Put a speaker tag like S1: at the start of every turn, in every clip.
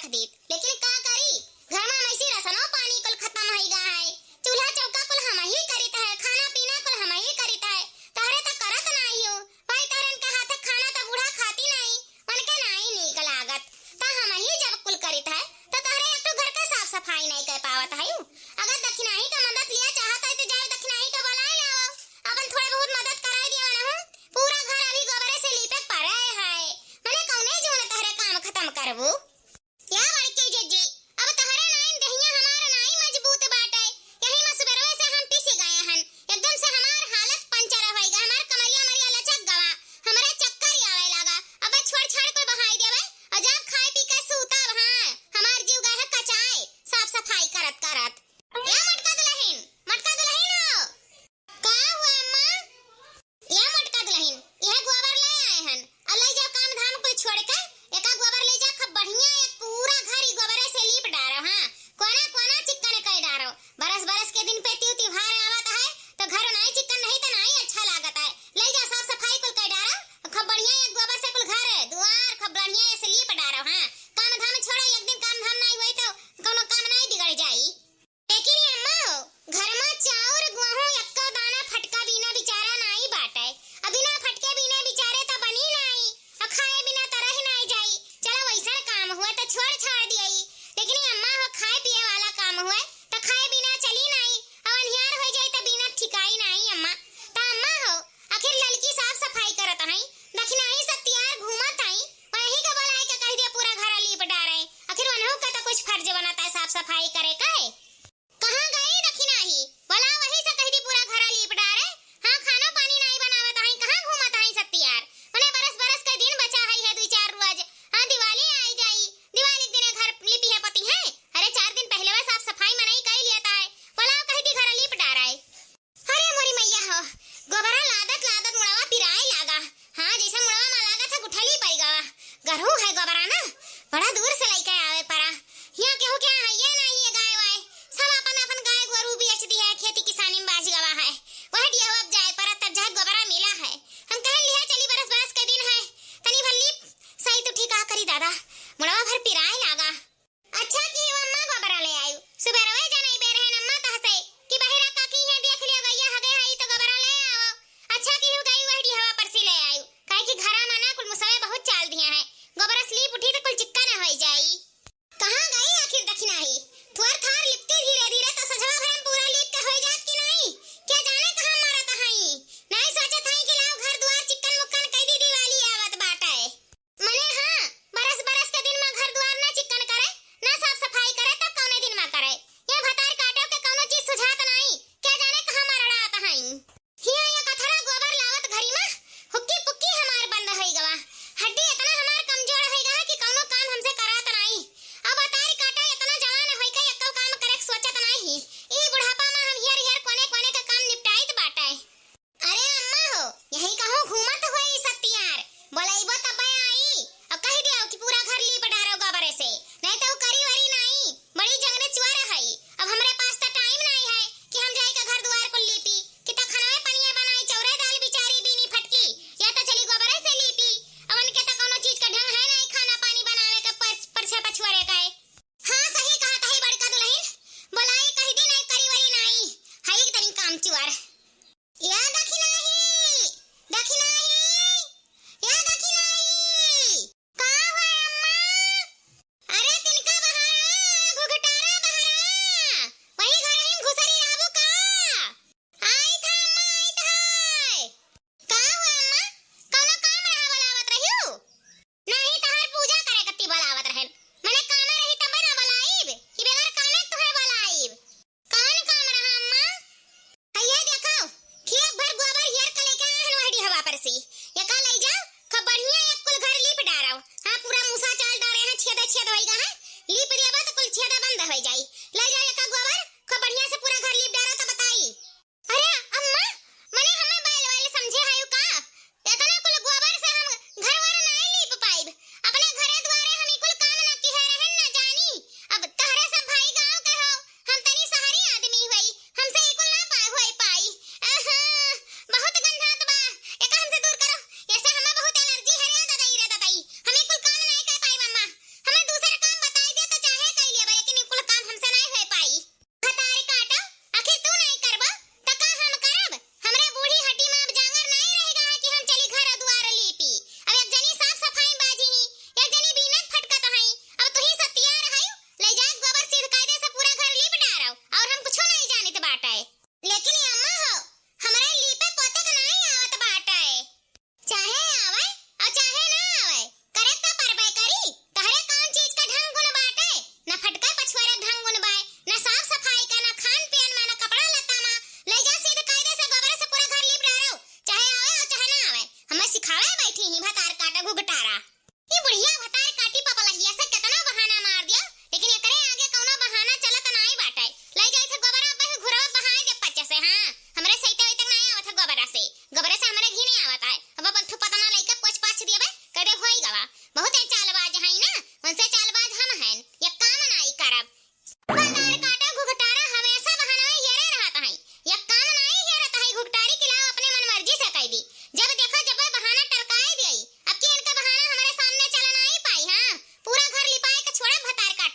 S1: दी, लेकिन का करी घर में मैसी रसनो पानी कुल खत्म होई गा है। चूल्हा चौका कुल हम ही करित है, खाना पीना कुल हम ही करित है। तहरे तो करत नहीं हो भाई, तहरन के हाथ खाना तो बूढ़ा खाती नहीं, उनके नहीं नीक लागत। ता हम ही जब कुल करित है तो तहरे एक तो घर का साफ सफाई नहीं कर पावत है। अगर दक्षिणाही का मदद लिया चाहता है तो जाओ दक्षिणाही का बुला लाओ, अपन थोड़े बहुत मदद कराई दिया ना हूं। पूरा घर अभी गोबरे से लीपे पड़े है, मने कौने जो ने तहरे काम खत्म करबू। या बड़के जज्जी अब तहरे नाइन दहिया हमारा नाई मजबूत बाटे, यही मसबरवे से हम पिस गए हन। एकदम से हमार हालत पंचर होई गए, हमार कमरिया मरिया लचक गवा, हमरे चक्कर आवे लगा। अब छोड़ छाड़ कोई बहाई देवे और जब खाए पी के सूता वहां हमार जीव गए है कचाए साफ सफाई करत करत। या मटका दुल्हन हो का हुआ अम्मा? या मटका दुल्हन यह गोबर ले आए हन, अल्लाह जा काम धाम कोई छोड़ के एका गोबर ले जा, खूब बढ़िया एक पूरा घर ही गोबरे से लीप डारो। हां कोना कोना चिकन कर डारो। बरस बरस के दिन पे त्योहार आवत है तो घर नहीं चिकन नहीं तो नहीं अच्छा लागत है। ले जा साफ सफाई कुल कर डारो, खूब बढ़िया एक गोबर से कुल घर दुआर खूब बढ़िया से लीप डारो। हां काम धाम छोड़ो, एक दिन काम धाम नहीं होई तो कोनो काम नहीं बिगड़ जाई। लेकिन अम्मा घर में चाउर गेहूं एक्को दाना फटका बिना बेचारा नहीं बाटे, अभी ना फटके बिना बेचारे तो बनी नहीं और खाए बिना तो रह नहीं जाई। चलो वैसा काम हुए तो छोड़ छाड़ दियई, लेकिन अम्मा हो खाए पिए वाला काम हुए तो खाए बिना चली नहीं, और अनहियार हो जाए तो बिना ठिकाई नहीं अम्मा। तो अम्मा हो आखिर लड़की साफ सफाई करत हई, दक्षिणाही सत्यार घूमत हई, वही का बोला है कि कह दिया पूरा घर लीप डारे, आखिर वनहु का तो कुछ फर्ज बनता है साफ सफाई करे का है। कहां गई दक्षिणाही? बोला वही से कह दी पूरा घर लीप डारे। हां खाना पानी नहीं बनावत हई, कहां घूमत हई सत्यार? मने बरस बरस के दिन बचा है दो चार रोज। हां दिवाली आई जाई, दिवाली के दिन घर लिपी है पति है। अरे 4 दिन पहले वे साफ सफाई मनाई कर लिया है, बोला कह दी घर लीप डाराए। अरे मोरी मैया हो गोबरा लादत लादत मुड़वा पिराए लागा। हां जैसे मुड़वा में लागा था गुठली पई गवा, गरहू है गोबरा ना बड़ा दूर से लेके आवे पड़ा। यहां केहू क्या है ये नहीं है गाय वाय, सब अपन अपन गाय गोरू बेच दी है, खेती किसानी में बाज गवा है। वह डिया अब जाए पर तब जा गोबरा मिला है। हम कह लिया चली बरस बरस के दिन है तनी भल्ली सही तो ठीक आ करी दादा मुड़वा भर पिराए लागा। अच्छा की अम्मा गोबरा ले आयु सुबह रवे जाने बेर है अम्मा तहसे कि बहिरा काकी है देख लिया गैया हगे आई तो गोबरा ले आओ। अच्छा की हो गई वह डिया पर से ले आयु, काहे कि घरा में ना कुल मुसवे बहुत चाल दिया है, गोबरा स्लीप उठी तो कुल चिक्का ना हो जाई। कहां गई आखिर दक्षिणाही? थोर थार लिपते धीरे धीरे तो सजवा भरम पूरा लीप के हो जात कि नहीं, क्या जाने कहां मारत हई। नहीं सोचत हई कि लाओ घर दुआर चिकन मुक्कन कई दी दिवाली आवत बाटे। मने हां बरस बरस के दिन में घर दुआर ना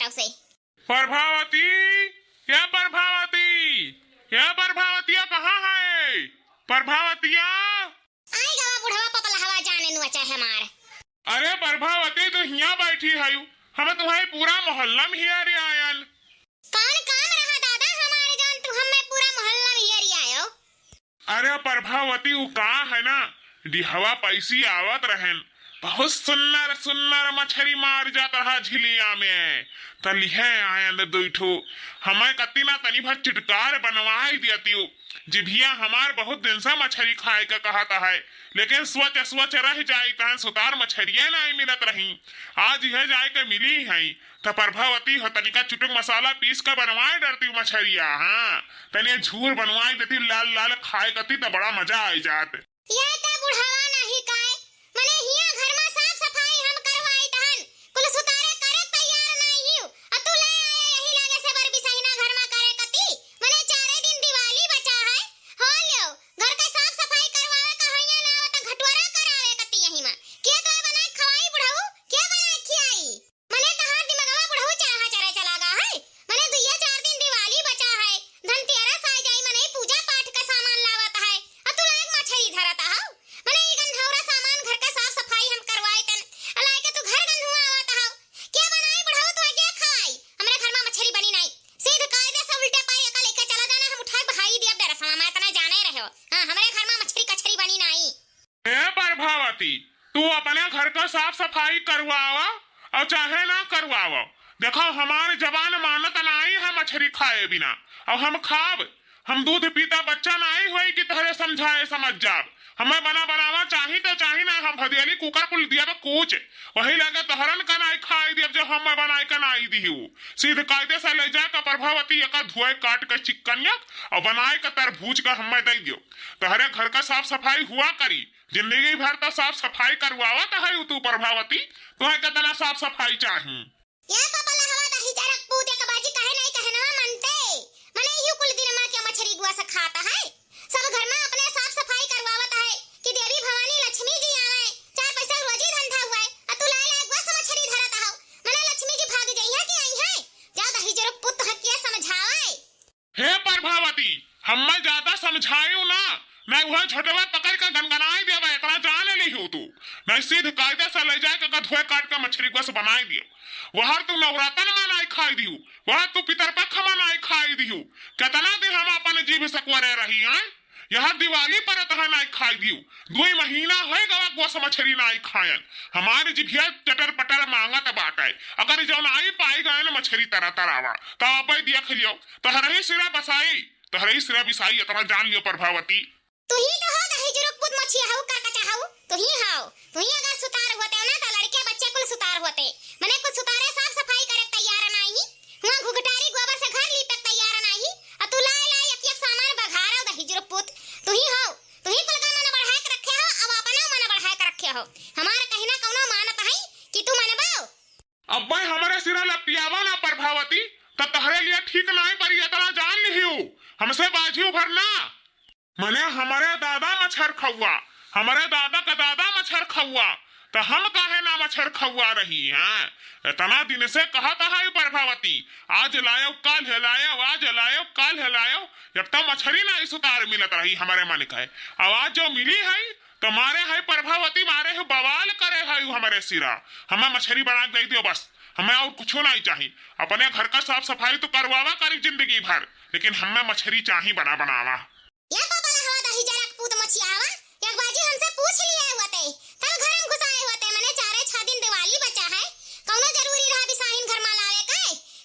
S1: बाटो से।
S2: प्रभावती, क्या प्रभावती, क्या प्रभावतिया कहाँ है? प्रभावतिया
S1: आई गवा बुढ़वा पपला हवा जाने नु अच्छा है मार।
S2: अरे प्रभावती तो यहाँ बैठी है, हमें तुम्हारे पूरा मोहल्ला में हिया रे आयल।
S1: कौन काम रहा दादा हमारे जान तू हमें पूरा मोहल्ला में हिया आयो।
S2: अरे प्रभावती वो का है ना, दिहवा पैसी आवत रहन, बहुत सुन्नर सुन्नर मछली मार जाता है झिलिया में, तली है आयन दुइठो हमें कती ना तनी भर चिटकार बनवाई दियती। जिभिया हमार बहुत दिन से मछली खाए का कहता है, लेकिन स्वच्छ स्वच्छ रह जाए तहन सुतार मछलियां नहीं मिलत रही। आज यह जाए के मिली है तो प्रभावती हो तनिका चुटुक मसाला पीस कर बनवाए डरती मछलिया। हाँ तने झूर बनवाई देती लाल लाल खाए कती तो बड़ा मजा आई जात।
S1: ये तो बुढ़ावा नहीं काए मने हिया घर में साफ सफाई हम करवाई तहन कुल सुतारे करे तैयार नहीं हियो आ तू ले आया यही लागे से बर बिसहिना घर में करे कती मने 4 दिन दिवाली बचा है हो लियो घर का साफ सफाई करवावे का होइया ना हो तो घटवरा करावे कती यही में के तो बनाए खवाई बुढ़ाऊ के बनाए खियाई मने तहार दिमागवा बुढ़ाऊ चाहा चरे चला गा है मने दुइया 4 दिन दिवाली बचा है धनतेरस आ जाई मने पूजा पाठ का सामान लावत है आ तू लायक मछली धरता हो मने ई गंधौरा सामान घर का साफ सफाई हम करवाई तन अलाय के तू घर गंधुआ आवत हो के बनाई बुढ़ाऊ तो के खवाई हमरे घर में मछली बनी नहीं सीध कायदे से उल्टे पाई का लेके चला जाना हम उठाए भाई दिया डेरा समा मैं तना जाने रहो। हां हमरे घर में मछली कछरी बनी नहीं।
S2: ए प्रभावती तू अपने घर का साफ सफाई करवावा और चाहे ना करवावा, देखो हमारे जवान मानत नहीं है मछली खाए बिना, और हम खाब हम दूध पीता बच्चा नहीं हुई कि तहरे समझाए समझ जाब। हमें बना बनावा चाही तो चाही ना, हम भदियाली कुकर कुल दिया कूच वही लगे तहरन का नहीं खाई दिया जो हम बनाए का नहीं दी सीध कायदे से ले जाकर प्रभावती एक धुए काट कर चिकनिया और बनाए का तरबूज का हमें दे दियो। तहरे घर का साफ सफाई हुआ करी, जिंदगी भर तो साफ सफाई करवावा तो है तू प्रभावती, तुम्हें कितना साफ सफाई चाहिए।
S1: या पपला हवा दही जरक पूते का बाजी कहे नहीं कहना मनते मने यू कुल दिन मां के मछली गुआ से खाता है सब घर में अपने साफ सफाई करवावत है कि देवी भवानी लक्ष्मी जी आवे 4 पैसा रोजी धंधा हुआ आ तू लाए लाए गुआ से मछली धरत हो मने लक्ष्मी जी भाग जाई है कि आई है जा दही जरक पुत हकिया समझावे।
S2: हे प्रभावती हमें ज्यादा समझायू ना, मैं वह झटवा पकड़ कर गनगनाई देवे इतना जान ली हूँ तू, मैं सीध कायदे से ले जाए के धुए काट कर मछली गुआ से बनाई दियो। वह तू नवरातन में नहीं खाई दियो, वह तू पितरपक्ष में नहीं खाई दियो, कितना दिन हम अपन जीभ सकवरे रही हैं। यह दिवाली पर तह नहीं खाई दियो, 2 महीना है गवा गोस मछली नहीं खायन, हमारी जिभिया चटर पटर मांगत बाटे, अगर जो नहीं पाई गए न मछली तरह तरावा तो आप देख लियो तहरे सिरा बसाई तहरे सिरा बिसाई इतना जान लियो प्रभावती।
S1: तू ही तो हो दही जरक पुत मछली हाउ का चाहू तू ही हाउ तू ही अगर सुतार होते ना तो लड़के बच्चे कुल सुतार होते मने कुछ सुतारे साफ सफाई करे तैयार नहीं हुआ घुघटारी गोबर से घर लीपे तैयार नहीं आ तू लाए लाए एक सामान बघारा दही जरक पुत तू ही हाउ तू ही कुल का मन बढ़ाए के रखे हो अब अपना मन बढ़ाए के रखे हो हमार कहना कौनो मानत है कि तू मनबाओ।
S2: अब भाई हमारे सिरा लपियावा ना प्रभावती तो तहरे लिए ठीक नहीं पर इतना जान लियो हमसे बाजी भरना। मने हमारे दादा मच्छर खौआ, हमारे दादा का दादा मच्छर खौआ, तो हम काहे ना मच्छर खौआ रही हैं। इतना दिन से कहता है प्रभावती आज लायो कल हिलायो आज लायो कल हिलायो, जब तक मछली ना सुतार मिलत रही हमारे मन का आवाज जो मिली है तो मारे है प्रभावती मारे है बवाल करे है हमारे सिरा, हमें मछली बना दे दियो बस, हमें और कुछ नहीं चाहिए। अपने घर का साफ सफाई तो करवावा करी जिंदगी भर, लेकिन हमें मछली चाहिए बना बनावा।
S1: या पपला हवा दही जरक पूत मछली आवा एक बाजी हमसे पूछ लिए होते तब घर में घुसाए होते मने 4-6 दिन दिवाली बचा है कौनो जरूरी रहा बिसाहिन घर में लावे का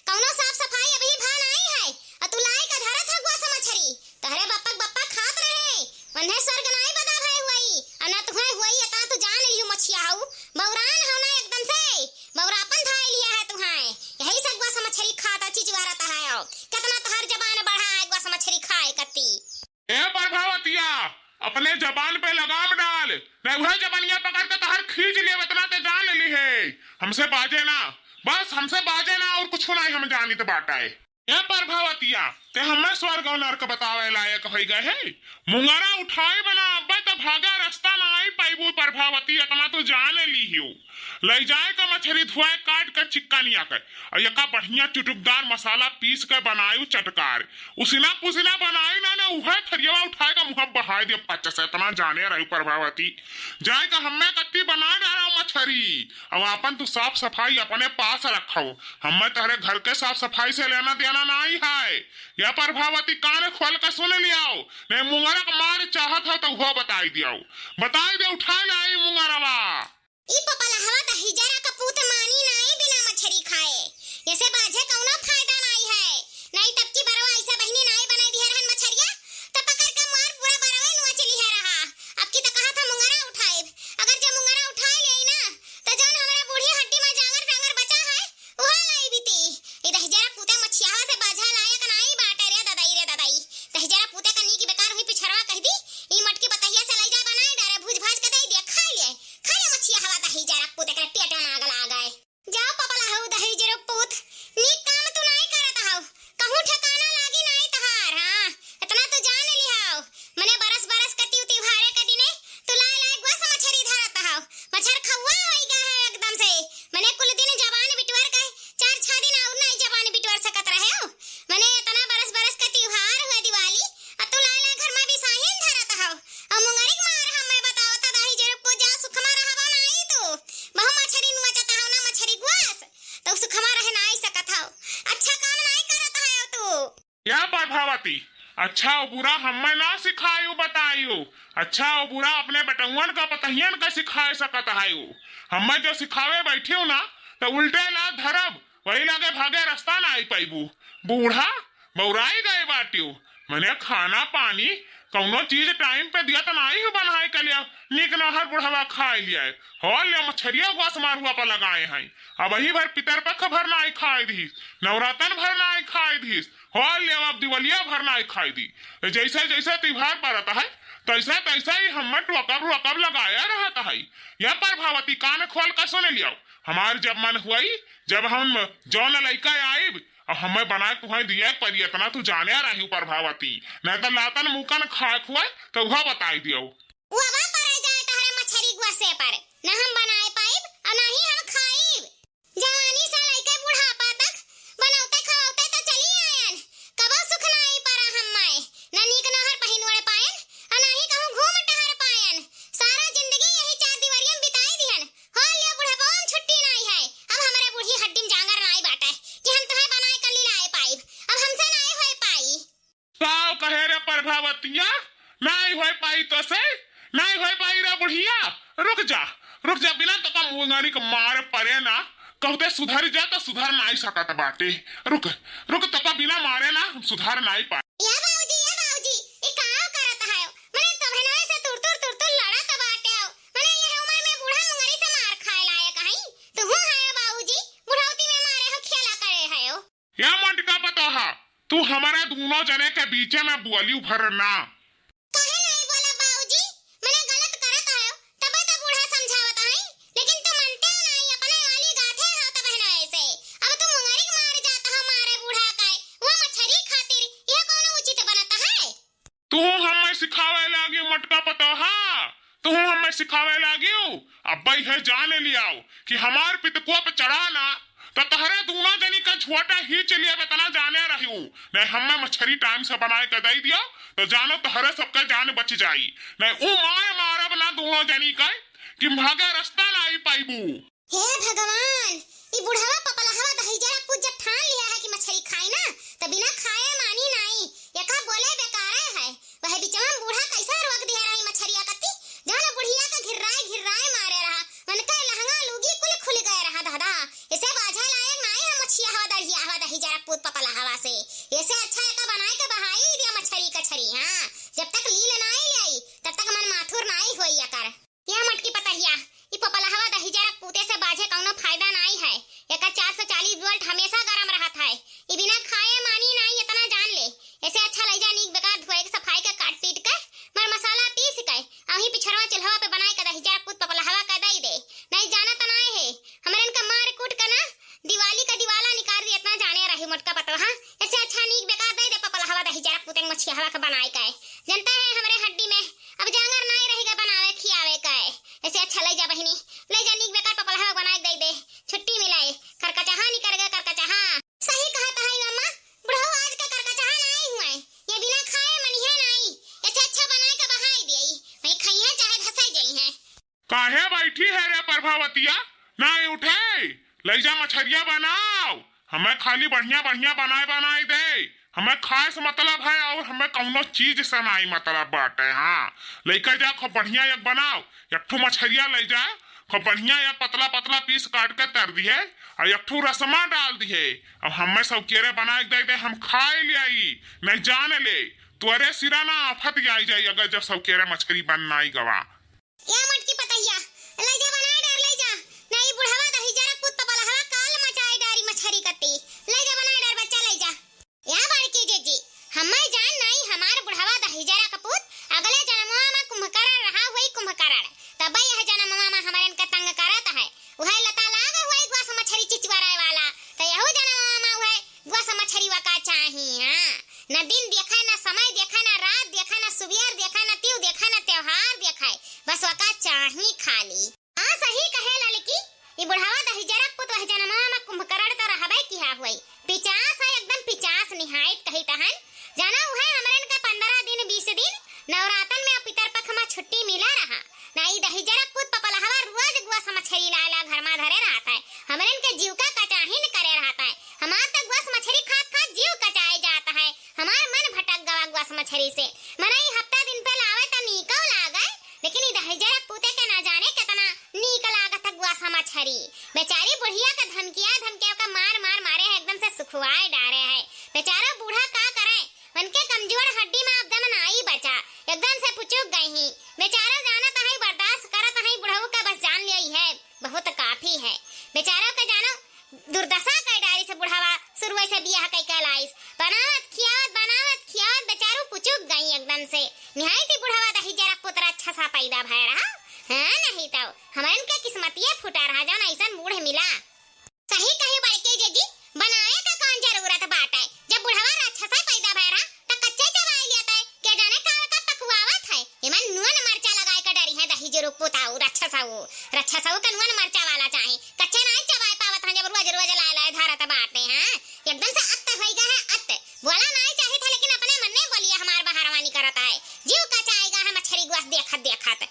S1: कौनो साफ सफाई अभी भान आई है और तू लाई का धरत है गुआ से मछली तहरे बप्पा खात रहे वन्हे स्वर्ग नहीं बदा भय हुई अना तुहे हुई अता तू जान लियो मछली आऊ बौरान होना एकदम से बौरापन धाय लिया है तुहाए यही सब गुआ से मछली खाता चीज वारता है कितना तहर जबान बढ़ा है गुआ से मछली खाए कती।
S2: ए प्रभावतिया अपने जबान पे लगाम डाल, नहीं वह जबानिया पकड़ के तहर खींच ले इतना ते जान ली है हमसे बाजे ना, बस हमसे बाजे ना और कुछ नहीं हम जानी तो बाटा है। ए प्रभावतिया ते हमें स्वर्ग और नरक बतावे लायक हो गए है, मुंगारा उठाए बना अब तो भागा रास्ता ना आई पाइबू प्रभावती, इतना तो जान ली हो। ले जाए का मछली धुआए काट कर चिक्का नहीं आकर और यका बढ़िया चुटुकदार मसाला पीस कर बनायू चटकार, उसिना पुसिना बनाई ना उहे थरिया उठाए का मुँह बहाय दे पच्चा से, इतना जाने रही प्रभावती। जाए का हमें कत्ती बना डाला मछली, अब अपन तू साफ सफाई अपने पास रखो, हमें तेरे घर के साफ सफाई से लेना देना नहीं है। या प्रभावती कान खोल कर सुन लियाओ, नहीं मुंगरा का मार चाहत हो तो वो बताई दियाओ, बताई दे उठा लाई मुंगरवा।
S1: ई पपला हवा त हिजरा का पूत मानी नहीं बिना मछली खाए, ऐसे बाजे कौनो फायदा नहीं है। नहीं तब की बरवा ऐसा बहनी नहीं बनाई दी रहन मछरिया, तब पकड़ के मार पूरा बरवा नुआ चली है रहा। अब की तो कहा था मुंगरा उठाए, अगर जब मुंगरा उठा ले ना तो जौन हमारा बूढ़ी हड्डी में जांगर टांगर बचा है वो लाई बीती। ई हिजरा पूते मछिया से बाजा लायक नहीं बाटे रे दादाई त हिजरा पूते कनी की बेकार हुई पिछरवा कह दी। ई मटकी बतहिया से ले जा बनाई डारे भूज भाज के दे दिया, खा ले मछिया हवा दही जरा पूते के पेट में आग गए। जाओ पपला हो दही जरो पूत, नीक काम तू नहीं करत हो, कहूं ठिकाना लागी नहीं तहार। हां इतना तो जान लिहाओ, मने बरस बरस कती उती भारे के दिने तू लाई लाई गोस मछरी धरत हो, मछर खवा होई गए है एकदम से। मने कुल दिन जवान बिटवर के 4-6 दिन और नहीं जवान बिटवर सकत रहे हो, मने इतना बरस बरस कती त्योहार हुए दिवाली आ तू लाई लाई घर में भी साहिन धरत हो। और मुंगरी मार हमें बताओ त दही जरो पूत जा सुखमा रहबा नहीं तू, बहु मछरी नुआ जता हो ना मछरी गुआस तो सुखमा रह नहीं सकत हो, अच्छा काम नहीं करत है तू।
S2: या प्रभावती अच्छा और बुरा हमें ना सिखायू बतायू, अच्छा और बुरा अपने बेटुअन का पतहियन का सिखाए सकत है। हमें जो सिखावे बैठी हूँ ना तो उल्टे ला धरब, वही लगे भागे रास्ता ना आई पाइबू। बूढ़ा बौराई गए बाटियो, मैंने खाना पानी कौनो चीज टाइम पे दिया तो नहीं हो बनाए के लिया, निक नहर बुढ़ावा खाए लिया हो ले मछरिया गोस मारुआ पर लगाए हैं। अब वही भर पितर पक्ष भर नहीं खाए दी, नवरातन भर नहीं खाए दी, हो ले अब दिवलिया भर नहीं खाई दी। जैसे जैसे त्योहार पड़ता है तैसे तैसे ही हम रकब लगाया रहता है। यह प्रभावती कान खोल कर सुन लिया, हमारे जब मन हुआ जब हम जौन लड़का आईब और हमें बना तुम्हें दिया पर इतना तू जाने रही प्रभावती, नहीं तो लातन मुकन खा खुआए तो वह बताई दियो।
S1: उवा पर जाए तहरे मछरी गुआसे पर न हम बनाए पाइब और न ही हम खाइब। जवानी से लेके बुढ़ापा तक बनौते खवाते तो चली आयन, कबो सुख नहीं परा हम्मे, न नीक नहर पहिनवड़े पायन और न ही कहूं घूम टहर पायन। सारा जिंदगी यही चार दीवारियन बिताई दिहन, हो लिया बुढ़ापा छुट्टी नहीं है। अब हमारे बूढ़ी हड्डी में जांगर नहीं बाटे कि हम तुम्हें बनाए कर लाए पाइब, अब हमसे नहीं होए पाई।
S2: साव कहे रे प्रभावतिया नहीं होए पाई तो से नहीं होए पाई रे बुढ़िया, रुक जा बिना तो कम मुंगारी के मारे परे ना कहते सुधर जा तो सुधर नहीं सकत बाटे, रुक तो का बिना मारे ना हम सुधर नहीं पाए।
S1: या बाबूजी ये काम करत है, मने तो भनवे से तुर लड़त बाटे हो, मने ये उम्र में बूढ़ा मुंगरी से मार खाए लायक है तू हूं है बाबूजी, बुढ़ौती में मारे हो खेला करे है हो।
S2: या मटका पता है तू हमारे दोनों जने के बीच में बोली भरना
S1: काहे नहीं बोला बाबूजी, मने गलत करत है तब तो बूढ़ा समझावत है, लेकिन तू मानते हो नहीं अपने वाली गाथे हो तो बहनवे से। अब तू मुंगरी मार जाता हो मारे बूढ़ा का वो मछरी खातिर, यह कौन उचित बनता है।
S2: तू हमें सिखावे लागी मटका पता है, तू हमें सिखावे लागी अब भाई है जाने लियाओ कि हमार पितकुआ पे चढ़ाना तो तहरे दोनों जनी का छोटा ही चलिए इतना जाने रही हूँ, नहीं हमें मछली टाइम से बनाए के दे दिया तो जानो तहरे सबका जान बच जाई, नहीं मारब ना दोनों जनी का कि भागे रास्ता ना आई पाइबू।
S1: हे भगवान, ये बुढ़ावा पपलहवा दही जरा कुछ जब ठान लिया है कि मछली खाए ना तो बिना खाए मानी नहीं, यका बोले बेकारे है। वह बिचवा बूढ़ा कैसा रोक दिया रही मछरिया कत्ती, जानो बुढ़िया का घिर्राए मारे रहा, मन का लहंगा लूगी कुल खुल गए रहा दादा। इसे बाजा लायक नहीं है मछिया हवा दही जरा पूत पपलहवा से, ऐसे अच्छा एका बनाए के बहाई दिया मछली कछरी। हां जब तक लील नहीं लाई तब तक मन माथुर नहीं होइया कर। यह मटकी पतहिया ई पपलहवा दही जरा पूते से बाजे कौनो फायदा नहीं है, एका 440 वोल्ट हमेशा गरम रहत है, ई बिना खाए मानी नहीं इतना जान ले। ऐसे अच्छा ले जा नीक बेकार धोए के सफाई के काट पीट के मर मसाला पीस के अही पिछरवा चूल्हा पे बनाए के दही जरा पूत पपलहवा का दई दे, नहीं जाना तो नहीं है हमरन का मार कूट के ना दिवाली का दिवाला निकाल दे, इतना जाने रही मटका पतो। हां ऐसे अच्छा नीक बेकार दे दे पपलहवा दही जरा पूते मछली हवा का बनाए के, जनता है हमारे हड्डी में अब जांगर नहीं रहेगा बनावे अच्छा ले जा बहिनी, ले जा नीक बेकार पपलहा बना के दे छुट्टी मिलाए करका चाहा नहीं कर गए करका चाहा। सही कहता है अम्मा, बुढ़ऊ आज का करका चाहा नहीं हुआ है, ये बिना खाए मनिहे नहीं, ऐसे अच्छा बना के बहाई देई मैं खइए चाहे धसाई जई है।
S2: काहे बैठी है रे प्रभावतिया, ना उठे ले जा मछरिया बनाओ, हमें खाली बढ़िया बढ़िया बनाए दे, हमें खाए से मतलब है और हमें कौनो चीज से नहीं मतलब बाटे। हाँ लेकर जा खूब बढ़िया एक बनाओ, एक ठो मछरिया ले जा खूब बढ़िया एक पतला पतला पीस काट के तर दिए और एक ठो रसमा डाल दिए अब हमें सब केरे बना के दे, हम खाए ले आई नहीं जान ले तुअरे सिरा ना आफत आई जाए अगर जब सब केरे मछली बनना ही गवा।
S1: या मटकी पतैया ले जा बनाए डार ले जा, नहीं बुढ़वा दही जरा पुत पपलहा काल मचाए डारी मछरी कती, ले जा बनाए डार बच्चा ले जा। या बड़की जीजी हमें जान नहीं हमार बुढ़वा दही जरा कपूत अगले जन्मवा में कुंभकर्ण रहा हुई कुंभकर्ण, तब यह जन्मवा में हमारे इनका तंग करत है, वह लता लागा हुई ग्वास मछरी चिचवराए वाला, तो यहू जन्मवा में वह ग्वास मछरी वका चाहिए। हां न दिन देखा ना समय देखा ना रात देखा ना सुबेर देखा ना त्यू देखा ना त्योहार देखा, बस वका चाहिए खाली। हां सही कहे लड़की, ये बुढ़वा दही जरा पुत वह जन्मवा में कुंभकर्ण तो रहबे किया हुई, पिचास है एकदम पिचास निहायत कही तहन जाना हुआ हमरन का 15 दिन 20 दिन नवरातन में पितर पख में छुट्टी मिला रहा, नहीं दही जरा पुत पपलहवा रोज ग्वास मछली लाला घर में धरे रहता है, हमरन के जीव का कचाहिन करे रहता है, हमार तक ग्वास मछली खात खात जीव कचाए जाता है, हमार मन भटक गवा ग्वास मछली से, मनाई हफ्ता दिन पे लावे त नीको लागे, लेकिन ये दही जरा पुते के ना जाने कितना नीक लागत ग्वास मछली, बेचारी बुढ़िया का धमकिया का मार मारे है एकदम से सुखवाए डारे है, बेचारा बूढ़ा का करे उनके कमजोर हड्डी में अब दम नहीं बचा, एकदम से पुचुक गई ही, बेचारा जाना तो है बर्दाश्त करत है, बुढ़ऊ का बस जान लिया है बहुत काफी है, बेचारा का जानो दुर्दशा का डारी से बुढ़ावा शुरू से बियाह कई लाइस बनावत खियावत बेचारू पुचुक गई एकदम से, निहायत ही बुढ़ावा दही जरा पुत्र अच्छा सा पैदा भय रहा। हां नहीं तो हमारन के किस्मतिये फुटा रहा जान ऐसा बूढ़ मिला। सही कही बड़के जीजी, बनाए का कौन जरूरत बाटे, जब बुढ़ावा अच्छा सा पैदा भय रहा त कच्चे चबाई लेता है, क्या जाने का पकवावत है, एमन नून मरचा लगाए का डरी है दही जरूर पुताऊ रक्षा साऊ का नून मरचा वाला चाहे, कच्चे नहीं चबाए पावत है जब रोज लाए धारत बाटे। हां एकदम से अत्त होइगा है अत्त, बोला नहीं चाहे था लेकिन अपने मन में बोलिए हमार बहारवानी करता है, जीव कचाएगा है मछली ग्वास देखत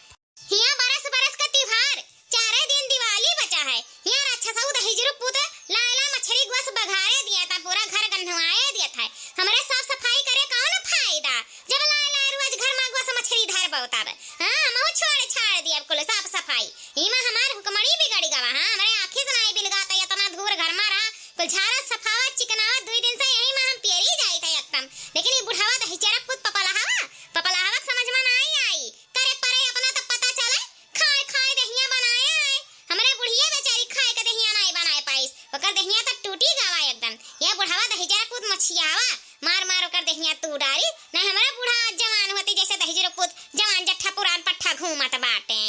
S1: हिया बरस का त्योहार 4 दिन दिवाली बचा है, हिया राक्षसाऊ दही जरूर पुत लाला मछली ग्वास बघारे दिया था, पूरा घर गंधवाए दिया था, हमारे साफ सफाई करे कौन फायदा जब लाला रोज घर में ग्वास मछली धर बहुताब। हां मौ छाड़ दिया कुल साफ सफाई, इमा हमार हुकमड़ी बिगड़ी गवा। हां हमारे आंखें से नहीं बिलगाता इतना धूर घर में रहा, कुल झाड़ा सफावत चिकनावत 2 दिन से यही में हम पेरी जाई थे एकदम, लेकिन ये बुढ़ावा दही जरा पुत पपलहावा समझ में नहीं आई, करे परे अपना तो पता चले खाए दहिया बनाए आए, हमरे बुढ़िया बेचारी खाए के दहिया नहीं बनाए पाइस, ओकर दहिया तो टूटी गवा एकदम, ये बुढ़ावा दही जरा पुत मछियावा मार ओकर दहिया तू डारी, नहीं हमारा बूढ़ा जवान होती जैसे दही जरा पुत जवान जट्ठा पुरान पट्ठा घूमत बाटे।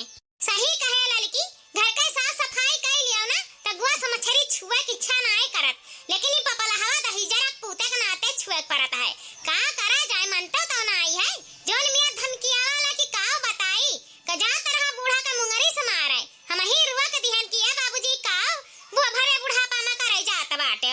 S1: सही कहे लड़की, घर के साफ सफाई कर लियो ना त ग्वास मछली छुए की इच्छा नहीं करत, लेकिन ये पपलहावा दही जरा पुते के नाते छुए पड़त है, का करा जाए मनता तो नहीं है, जोन मियां धमकिया वाला की काव बताई कजा तरह बूढ़ा का मुंगरी से मारे, हम ही रुआ के दिहन किया बाबूजी काव वो भरे बुढ़ापा में करे जात बाटे।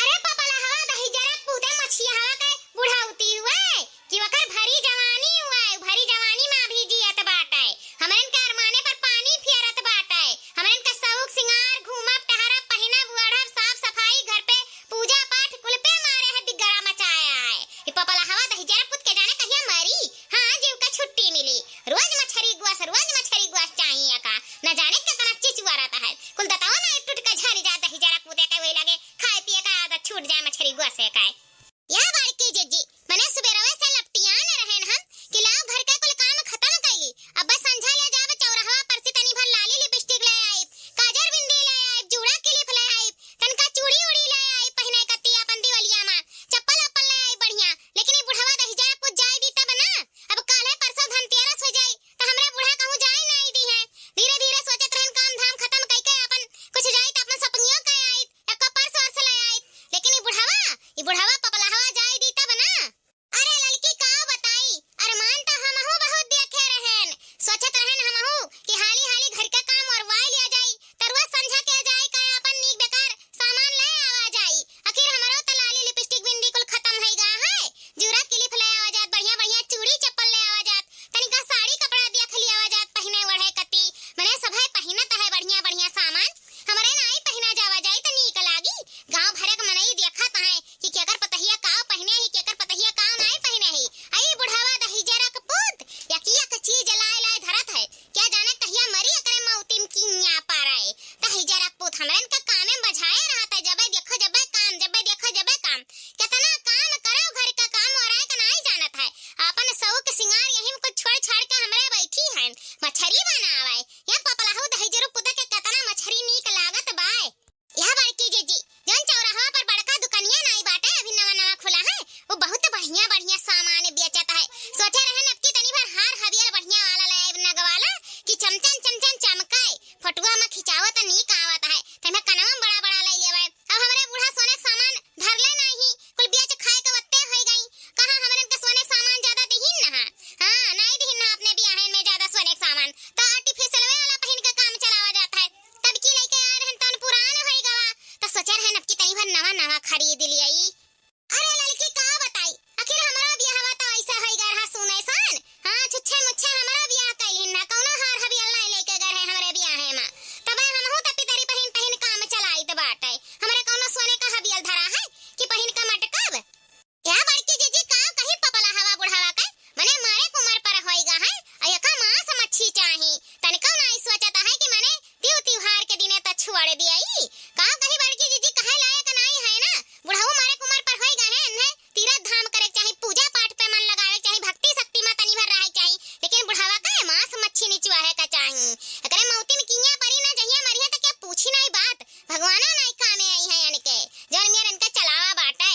S1: अरे पपलहावा दही जरा पुते मछियावा के बुढ़ाउती हुए कि वकर भरी जवानी हुआ, भरी जवानी में भी जियत बाटे, हमन के अरमाने पर पानी फेरत बाटे, हमन का शौक सिंगार घूमब टहरब पहिनब ओढ़ब साफ सफाई घर पे पूजा पाठ कुल पे मारे है बिगड़ा मचाया है, ये पपलहावा दही जरा पुत के जाने कहिया मरी। हां जीव का छुट्टी मिली, रोज मछली ग्वास चाहिए का न जाने कितना चिचुआ रहता है, कुल बताओ ना टूट के झरी जा दही जरा पुते के वही लगे खाए पिए का आदत छूट जाए मछली ग्वास से का। या बड़की जीजी मने सुबेरवे से लपटिया न रहेन हम कि लाओ घर के कुल काम खत्म कैली, अब बस संझा ले जावे चौराहा पर से तनी भर लाली लिपस्टिक ले आई, काजर बिंदी ले आई, जूड़ा क्लिप ले आई, तनका चूड़ी उड़ी ले आई पहिने कती अपन दिवलिया में, चप्पल ले आई बढ़िया, लेकिन ये बुढ़वा दही जरा कुछ जाई दी तब ना, अब काले परसों धनतेरस हो जाई त हमरे बुढ़ा कहूं जाई नहीं दी है, धीरे सोचत रहन काम धाम खत्म कई के अपन कुछ जाई त अपन सपनियों के आई एक पर्स और से ले आई, लेकिन ये बुढ़ावा नवा नवा खरीद लियाई। अरे लड़की का बताई आखिर हमारा बियाह तो ऐसा है गरहा सुने सन। हां छुच्छे मुच्छे हमारा बियाह कैलिन ना कौनो हार हबियल नहीं लेके गए हैं हमरे बियाह में। तबे हमहु त पितरी पहिन पहिन काम चलाई त बाटे। हमरे कौनो सोने का हबियल धरा है कि पहिन का मटकब। क्या बड़की जीजी का कहीं पपला हवा बुढ़ावा का मने मारे कुमार पर होइगा है अयका मांस मच्छी चाही तनिको नहीं सोचता है कि मने त्योहार के दिने त छुड़ दियाई। का कहीं बड़की जीजी कहे लायक नहीं है ना बुढ़ाऊ मारे कुमार पर होइगा है ने तीरथ धाम करे चाहे पूजा पाठ पे मन लगावे चाहे भक्ति शक्ति में तनी भर रहे चाहे लेकिन बुढ़ावा का मांस मच्छी निचुआ है का चाही। एकरे मौती में किया परी ना जहिया मरिया त क्या पूछी नहीं बात भगवाना नहीं कामे आई है यानी के जन मेर इनका चलावा बाटे।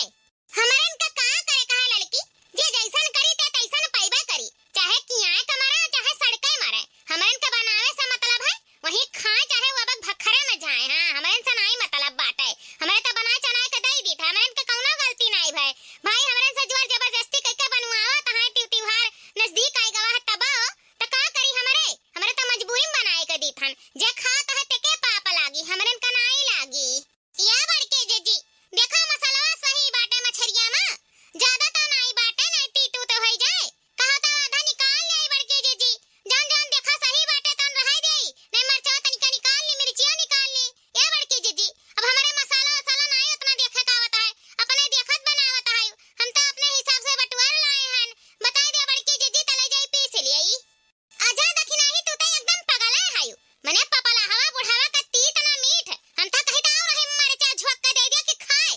S1: हमरे इनका का करे कहा लड़की जे जैसन करी ते तैसन पैबे करी चाहे कियाए कमारे चाहे सड़के मारे। हमरे इनका बनावे से मतलब है वही खाए चाहे वो अब भखरे में जाए। हां हमरे इनसे नहीं मतलब बाटे। हमरे त बनाए चनाए के दई दी था हमरे इनका कौनो गलती नहीं भाई हमरे से जोर जबरदस्ती करके बनवावा त है त्योहार नजदीक आई गवा तब त का करी हमरे त मजबूरी में बनाए के दी थन जे खात है ते के पाप लागी हमरे इनका नहीं लागी। या बड़के जीजी देखा मसाला सही बाटे मछरिया में ज्यादा तो नहीं बाटे नहीं तीतू तो होई जाए कहा तो आधा निकाल ले बड़के जीजी जान जान देखा सही बाटे तो रह देई नहीं मरचा तनिका निकाल ली मिर्चिया निकाल ली। या बड़के जीजी अब हमारे मसाला नहीं उतना देखे का होता है अपने देखत बनावत है हम तो अपने हिसाब से बटवार लाए हैं। बता दे बड़के जीजी तले जाई पीस लियई आजा दखिनाही तू तो एकदम पगला है मने पपला हवा बुढ़ावा का तीत ना मीठ हम तो कहि दाव रहे मरचा झोक के दे दिया कि खाए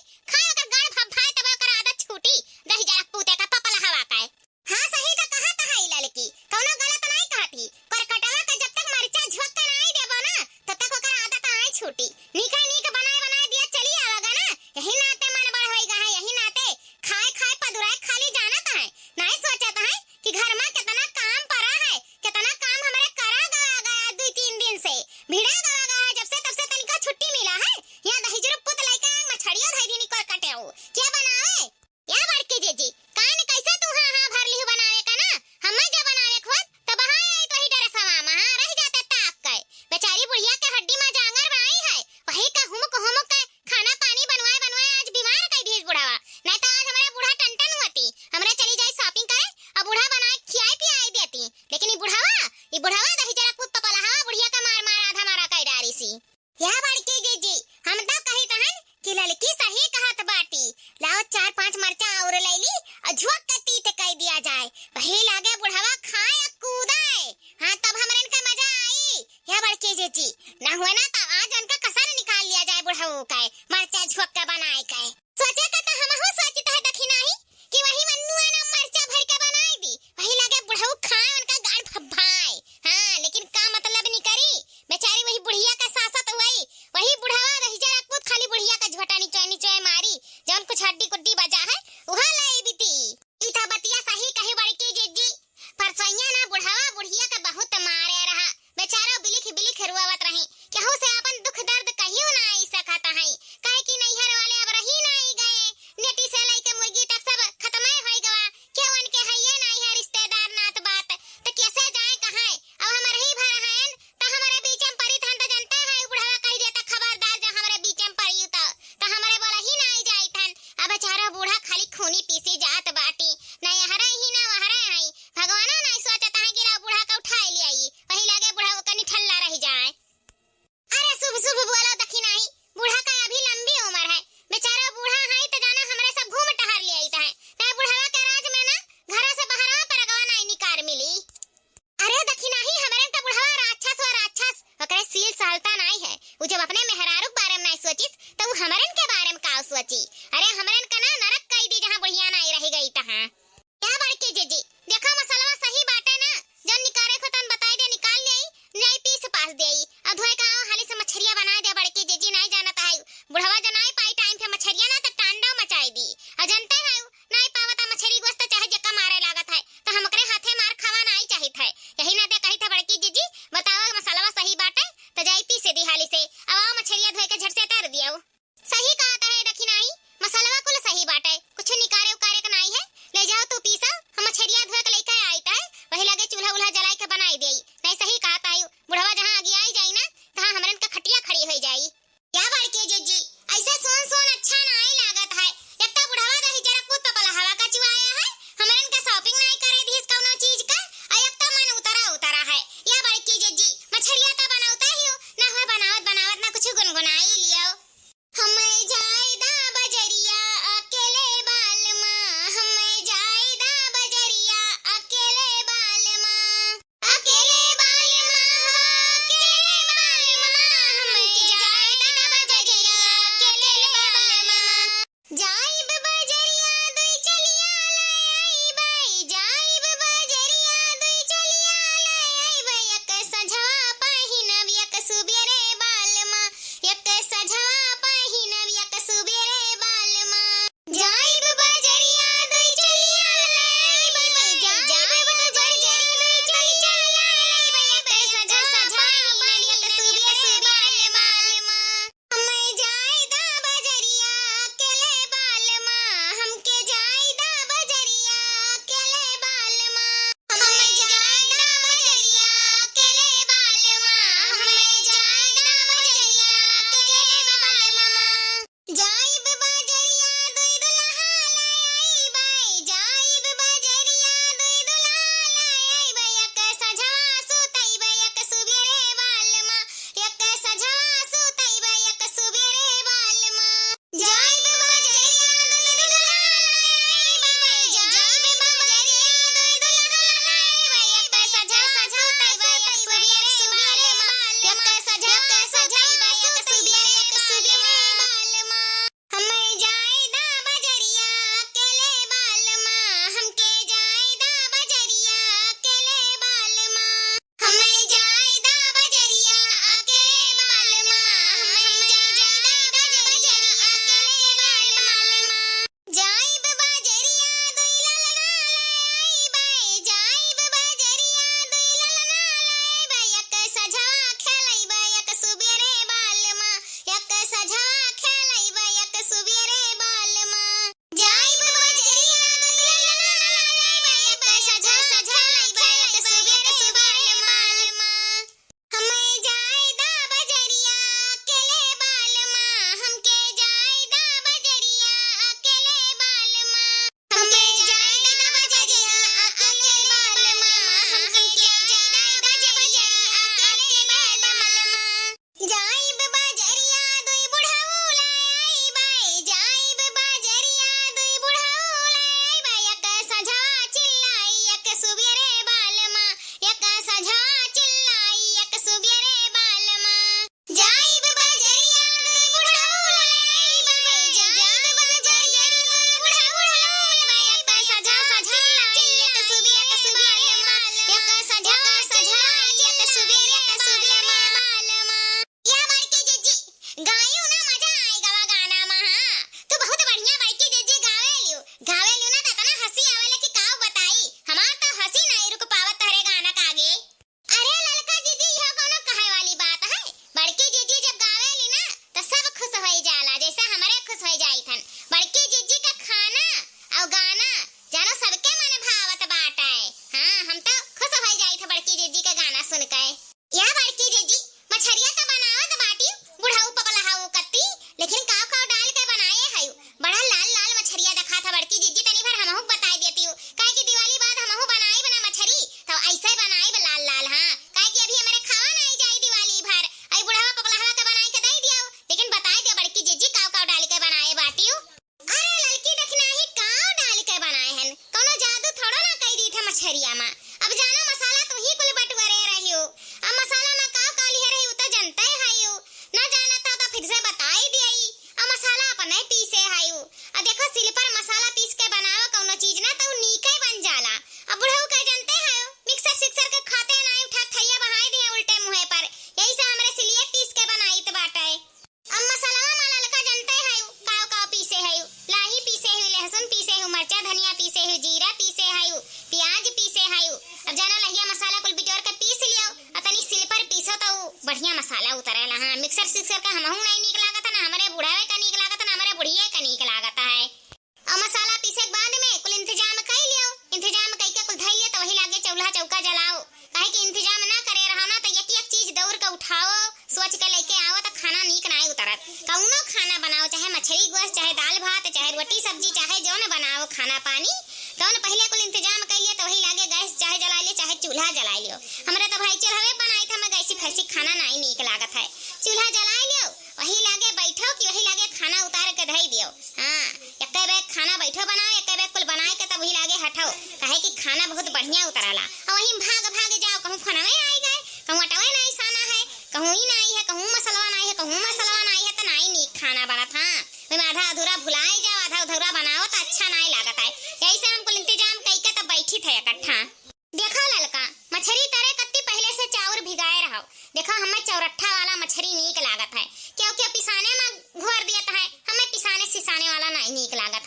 S1: ओकर गाड़ भभाए तब ओकर आदत छूटी दही जरा पूते का पपला हवा का है। हां सही तो कहत है लड़की कौनो गलत नहीं कहती पर कटवा का जब तक मरचा झोक के नहीं देबो ना तब तक ओकर आदत आए छूटी नीक बनाए दिया चली आवेगा ना यही नाते मन बड़ होइगा है यही नाते खाए पदुराए खाली जानत है नहीं सोचत है कि घर में कितना काम पड़ा है कितना काम हमरे करा गया 2-3 दिन से भिड़ा गया है जब से तब से तनिका छुट्टी मिला है या दही जरूर पुत लेके मछड़ियो धई दी निको कटेऊ क्या बनावे। या बड़की जीजी कान कैसे तू हां भर ली बनावे का ना हम्मे जो बनावे खोद तो बहाए आई तो ही डरे सवा में हां रह जाते ताक के बेचारी बुढ़िया के हड्डी में जांगर बाई है वही का हुम के खाना पानी बनवाए आज बीमार कई दिस बुढ़ावा नहीं तो आज हमारा बूढ़ा टन होती हमरे चली जाई शॉपिंग करे अब बूढ़ा बनाए खियाई पियाई देती लेकिन ये बुढ़ावा दही जरा पुत पपला हवा बुढ़िया का मार आधा मारा कई डारी सी। या बड़की जीजी हम तो कही तहन कि लड़की सही कहत बाटी लाओ 4-5 मरचा और ले ली और झोक के तीत कह दिया जाए वही लागे बुढ़ावा खाए कूदाए हां तब हमरे इनका मजा आई। या बड़की जीजी ना हुआ ना तो आज उनका कसर निकाल लिया जाए बुढ़ाऊ का मरचा झोक के बनाए के सोचे का तो हमहु सोचते है दखी नहीं कि वही मन्नुआ ना मरचा भर के बनाई दी वही लागे बुढ़ाऊ खाए उनका गाड़ भभाए। हां लेकिन का मतलब नहीं करी बेचारी वही बुढ़िया का सासत हुई वही बुढ़ावा रही जरा कुछ खाली बुढ़िया का झोटा नीचे मारी जौन कुछ हड्डी कुड्डी बजा है उहा लाई बीती इता बतिया सही कहे बड़की जीजी पर सैया ना बुढ़ावा बुढ़िया का बहुत मारे रहा बेचारा बिलिख रुआवत रही केहू से अपन दुख दर्द कहियो ना आई सकता है काहे कि नैहर वाले अब रही नहीं गए नेटी से लेके मुर्गी तक सब खत्म हो गवा केवन के है ये नहीं है रिश्तेदार नात बात तो कैसे जाए कहां अब हम रही भर हैं तो हमारे बीच में परी थन तो जनता है बुढ़ावा कह देता खबरदार जो हमारे बीच में पड़ी तो हमारे बोला ही नहीं जाई थन अब बेचारा बूढ़ा खाली खूनी पीसी जात बाटी नहीं हरे ही ना हरे है भगवान नहीं सोचता है कि रा बूढ़ा का उठा लियाई वही लागे बूढ़ा को कनी ठल्ला रह जाए। अरे शुभ बोलो दखी नहीं बूढ़ा का अभी लंबी उम्र है बेचारा बूढ़ा है तो जाना हमरे सब घूम टहर ले आई है ना बुढ़ावा के राज में ना घर से बाहर पर गवा नहीं निकार मिली। अरे दखी नहीं हमरे तो बुढ़ावा राक्षस ओकरे सील सालता नहीं है वो जब अपने मेहरारू के बारे में नहीं सोचिस तो वो हमरन के बारे में का सोची। अरे हमरन का ना नरक कई दी जहां बुढ़िया नहीं रह गई तहां। क्या बड़की जीजी देखा मसाला सही बाटे ना जन निकारे को तन बताई दे निकाल ले नहीं पीस पास देई अब धोए का हाली से मछरिया बना दे बड़की जीजी नहीं जानता है बुढ़वा जनाई पाई टाइम पे मछरिया ना तो टांडा मचाई दी अजनते है नहीं पावता मछरी गोश्त चाहे जक्का मारे लागत है तो हमकरे हाथे मार खावा नहीं चाहित है यही ना दे कही था बड़की जीजी बताओ मसाला सही बाटे तो जाई पीस दी हाली से अब आओ मछरिया धोए के झट से उतार दियो। सही कहता है दखी नहीं मसाला कुल सही जाइब बजरिया दुई चलिया लाई बाई, जाइब बजरिया दुई चलिया लाई बाई, एक सझवा पहिनब एक सुबेरे बालमा, एक सझवा पहिनब एक सुबेरे बालमा। जाइब बजरिया दुई चलिया लाई बाई, जाइब बजरिया दुई चलिया लाई बाई, एक सझवा पहिनब एक सुबेरे बालमा। हमें जायदा बजरिया अकेले बालमा, हमके जायदा बजरिया अकेले बालमा, हमें जायदा बजरिया अकेले बालमा, हमें जायदा बजरिया अकेले बालमा। जाइब बजरिया दुई दुल्हा लाई बाई, जाइब बजरिया दुई दुल्हा लाई बाई, एक सझवा सुतई बाई एक सुबेरे बालमा, एक सझवा सुतई बाई एक सुबेरे बालमा। जाइब बजरिया दुई दुल्हा लाई बाई, जाइब बजरिया दुई दुल्हा लाई बाई, एक सझवा सुतई बाई एक सुबेरे बालमा, एक सझवा सुतई बाई एक सुबेरे बालमा। हमें जायदा बजरिया अकेले बालमा, हमके जायदा बजरिया अकेले बालमा, हमें जायदा बजरिया अकेले बालमा, हमें जायदा बजरिया अकेले बालमा। जाइब बजरिया दुई ललना लाई बाई, जाइब बजरिया दुई ललना लाई बाई, एक सझवा खेलई बाई एक सुबेरे बालमा, एक सझवा खेलई बाई एक सुबेरे बालमा। जाइब बजरिया दुई ललना लाई बाई, एक सझवा खेलई बाई एक सुबेरे बालमा। हमें जायदा बजरिया अकेले बालमा, हमके जायदा बजरिया अकेले बालमा, हमें जायदा बजरिया अकेले बालमा, हमके जायदा बजरिया अकेले बालमा। जाइब बजरिया दुई बुढ़ऊ लाई बाई, जाइब बजरिया दुई बुढ़ऊ लाई बाई, एक सझवा चिल्लाई एक सुबेरे बालमा, एक सझवा चिल्लाई एक सुबेरे बालमा। जाइब बजरिया दुई बुढ़ऊ लाई बाई, जाइब बजरिया दुई बुढ़ऊ लाई बाई, एक सझवा चिल्लाई एक सुबेरे बालमा, एक सझवा चिल्लाई एक सुबेरे बालमा। या बड़की जीजी गायो ना मजा आई गवा गाना में। हां तू बहुत बढ़िया बड़की जीजी गावेलियो ना त तना हंसी आवेला कि काऊ बताई, हमार तो हंसी नहीं रुक पावत तहरे गाना का आगे। अरे ललका जीजी यह कोनो कहे वाली बात है, बड़की जीजी जब गावेली ना तो सब खुश हो जाला, जैसे हमारे खुश हो जाई थन। बड़की जीजी का खाना और गाना जानो सबके मन भावत बाटे। हां हम तो खुश हो जाई थे बड़की जीजी का गाना सुन के। या बड़की जीजी मछरिया का बनावत बाटी बुढ़ऊ पपलहाऊ कत्ती, लेकिन काव काव डाल के बनाए हयू, बड़ा लाल लाल मछरिया देखा था बड़की जीजी, तनी भर हमहू बताई देती हूं काहे कि दिवाली बाद हमहू बनाई बना मछरी तो ऐसे बनाई लाल लाल। हां काहे कि अभी हमारे खावा नहीं जाई दिवाली भर, आई बुढ़वा पपलहावा के बनाई के दई दियो, लेकिन बताई दे बड़की जीजी काव काव डाल के बनाए बाटी। अरे लड़की देखना ही काव डाल के बनाए हन, कोनो जादू थोड़ो ना कई दी थे मछरिया में। अब जानो मसाला तू ही कुल बटवरे रहियो, अब मसाला में काव काव लिहे रही तो जनते हयू, ना जाना तो फिर से बताई दियई। अब मसाला अपने पीसे हयू, अब देखो सिल पर मसाला पीस के बनावा कोनो चीज ना तो नीके बन जाला। अब बुढ़ऊ के जनते हयू मिक्सर सिक्सर के खाते नहीं उठा खैया बहाई दिए उल्टे मुंह पर, यही से हमरे सिलिए पीस के बनाई त बाटे। अब मसाला में ललका जनते हयू काव काव पीसे हयू, लाही पीसे हयू, लहसुन पीसे हयू, मरचा धनिया पीसे हयू, जीरा पीसे हयू, प्याज पीसे हयू। अब जानो लहिया मसाला कुल बिटोर के पीस लियो, तनी सिल पर पीसो तो बढ़िया मसाला उतरेला। हां मिक्सर सिक्सर का हमहू नहीं नीक लागत ना, हमरे बुढ़ावे का नीक लागत ना, हमरे बुढ़िए का नीक लागत है। अब मसाला पीसे के बाद में कुल इंतजाम कर लियो, इंतजाम कई के कुल धइ लियो तो वही लागे चूल्हा चौका जलाओ, काहे कि इंतजाम ना करे रहो ना तो एक एक चीज दौड़ के उठाओ सोच के लेके आओ तो खाना नीक नहीं उतरत। कौनो खाना बनाओ चाहे मछली गोश्त चाहे दाल भात चाहे रोटी सब्जी चाहे जो न बनाओ खाना पानी तो पहले कुल इंतजाम कर लियो तो वही लागे गैस चाहे जला लियो चाहे चूल्हा जला लियो। हमरा तो भाई चूल्हे बनाई था मैं गैसी फैसी खाना नहीं नीक लागत है, चूल्हा जला लियो वही लागे बैठो कि वही लागे खाना उतार के धई दियो। हां एक बैग खाना बैठो बनाओ, एक बैग कुल बनाए के तब वही लागे हटाओ, काहे कि खाना बहुत बढ़िया उतरला। और वही भाग भाग जाओ, कहूं फनवे आई गए, कहूं अटवे नहीं साना है, कहूं ही नहीं है, कहूं मसलवा नहीं है, कहूं मसलवा नहीं है तो नहीं नीक खाना बनत। हां मैं आधा अधूरा भुलाए जाओ,